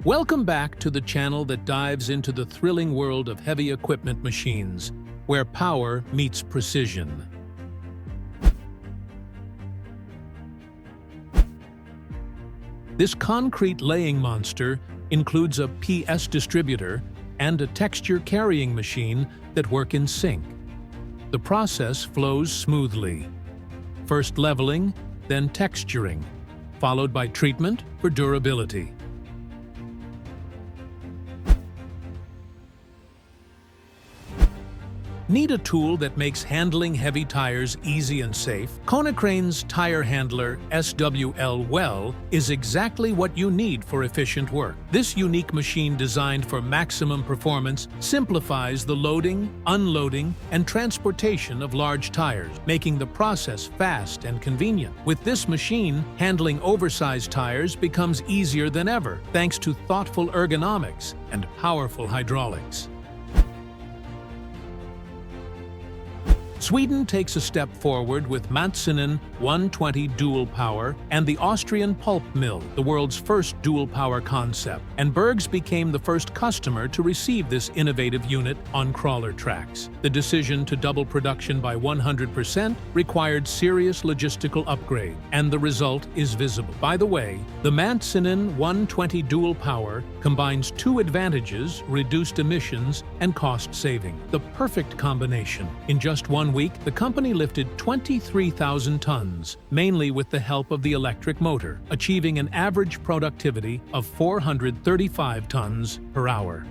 Welcome back to the channel that dives into the thrilling world of heavy equipment machines, where power meets precision. This concrete laying monster includes a PS distributor and a texture carrying machine that work in sync. The process flows smoothly. First leveling, then texturing, followed by treatment for durability. Need a tool that makes handling heavy tires easy and safe? Konecranes Tire Handler SWL Well is exactly what you need for efficient work. This unique machine designed for maximum performance simplifies the loading, unloading, and transportation of large tires, making the process fast and convenient. With this machine, handling oversized tires becomes easier than ever, thanks to thoughtful ergonomics and powerful hydraulics. Sweden takes a step forward with Matsinen 120 dual power and the Austrian pulp mill, the world's first dual power concept, and Bergs became the first customer to receive this innovative unit on crawler tracks. The decision to double production by 100% required serious logistical upgrade, and the result is visible. By the way, the Matsinen 120 dual power combines two advantages: reduced emissions and cost saving. The perfect combination. In just 1 week, the company lifted 23,000 tons, mainly with the help of the electric motor, achieving an average productivity of 435 tons per hour.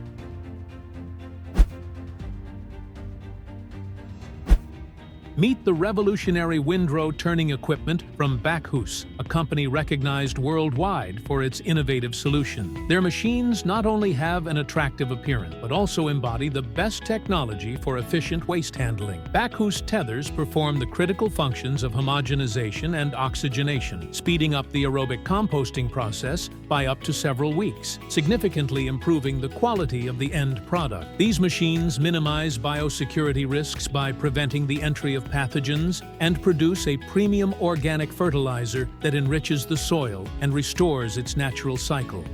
Meet the revolutionary windrow turning equipment from Bacchus, a company recognized worldwide for its innovative solution. Their machines not only have an attractive appearance, but also embody the best technology for efficient waste handling. Bacchus tethers perform the critical functions of homogenization and oxygenation, speeding up the aerobic composting process by up to several weeks, significantly improving the quality of the end product. These machines minimize biosecurity risks by preventing the entry of pathogens and produce a premium organic fertilizer that enriches the soil and restores its natural cycle.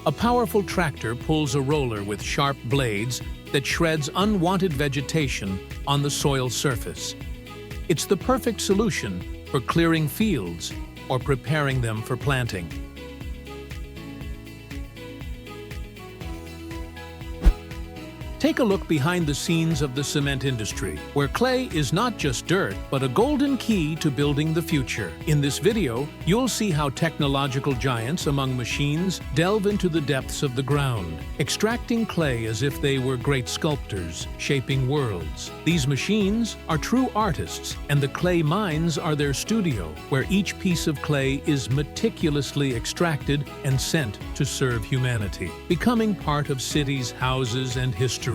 A powerful tractor pulls a roller with sharp blades that shreds unwanted vegetation on the soil surface. It's the perfect solution for clearing fields or preparing them for planting. Take a look behind the scenes of the cement industry, where clay is not just dirt, but a golden key to building the future. In this video, you'll see how technological giants among machines delve into the depths of the ground, extracting clay as if they were great sculptors, shaping worlds. These machines are true artists, and the clay mines are their studio, where each piece of clay is meticulously extracted and sent to serve humanity, becoming part of cities, houses, and history.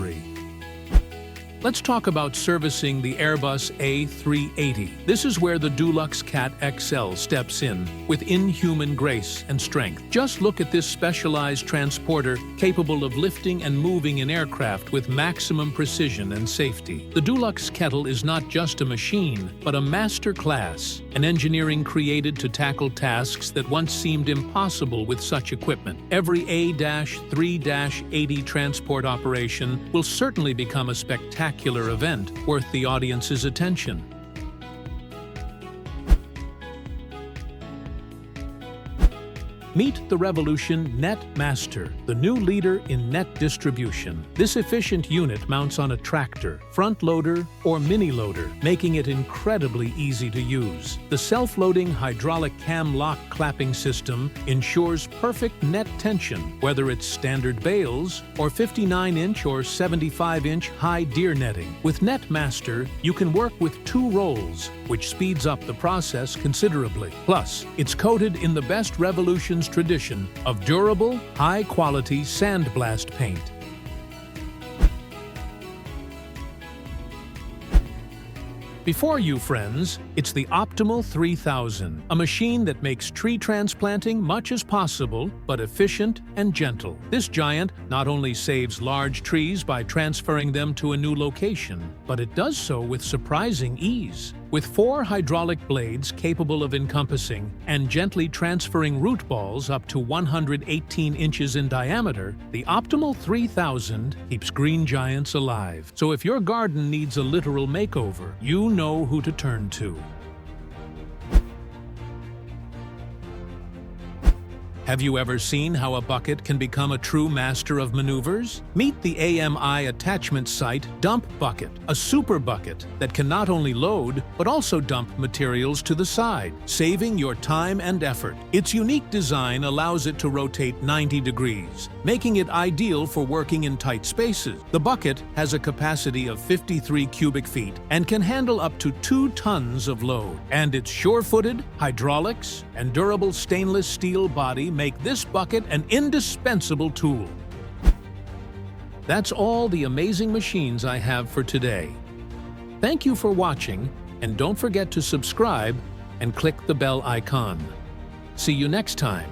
Let's talk about servicing the Airbus A380. This is where the Dulux Cat XL steps in with inhuman grace and strength. Just look at this specialized transporter capable of lifting and moving an aircraft with maximum precision and safety. The Dulux Kettle is not just a machine, but a master class, an engineering created to tackle tasks that once seemed impossible with such equipment. Every A-3-80 transport operation will certainly become a spectacular event worth the audience's attention. Meet the Revolution Net Master, the new leader in net distribution. This efficient unit mounts on a tractor, front loader, or mini loader, making it incredibly easy to use. The self-loading hydraulic cam lock clapping system ensures perfect net tension, whether it's standard bales or 59-inch or 75-inch high deer netting. With Net Master, you can work with 2 rolls, which speeds up the process considerably. Plus, it's coated in the best Revolution's tradition of durable, high-quality sandblast paint. Before you, friends, it's the Optimal 3000, a machine that makes tree transplanting much as possible, but efficient and gentle. This giant not only saves large trees by transferring them to a new location, but it does so with surprising ease. With 4 hydraulic blades capable of encompassing and gently transferring root balls up to 118 inches in diameter, the optimal 3000 keeps green giants alive. So if your garden needs a literal makeover, you know who to turn to. Have you ever seen how a bucket can become a true master of maneuvers? Meet the AMI attachment site Dump Bucket, a super bucket that can not only load, but also dump materials to the side, saving your time and effort. Its unique design allows it to rotate 90 degrees, making it ideal for working in tight spaces. The bucket has a capacity of 53 cubic feet and can handle up to 2 tons of load. And its sure-footed, hydraulics, and durable stainless steel body make this bucket an indispensable tool. That's all the amazing machines I have for today. Thank you for watching, and don't forget to subscribe and click the bell icon. See you next time.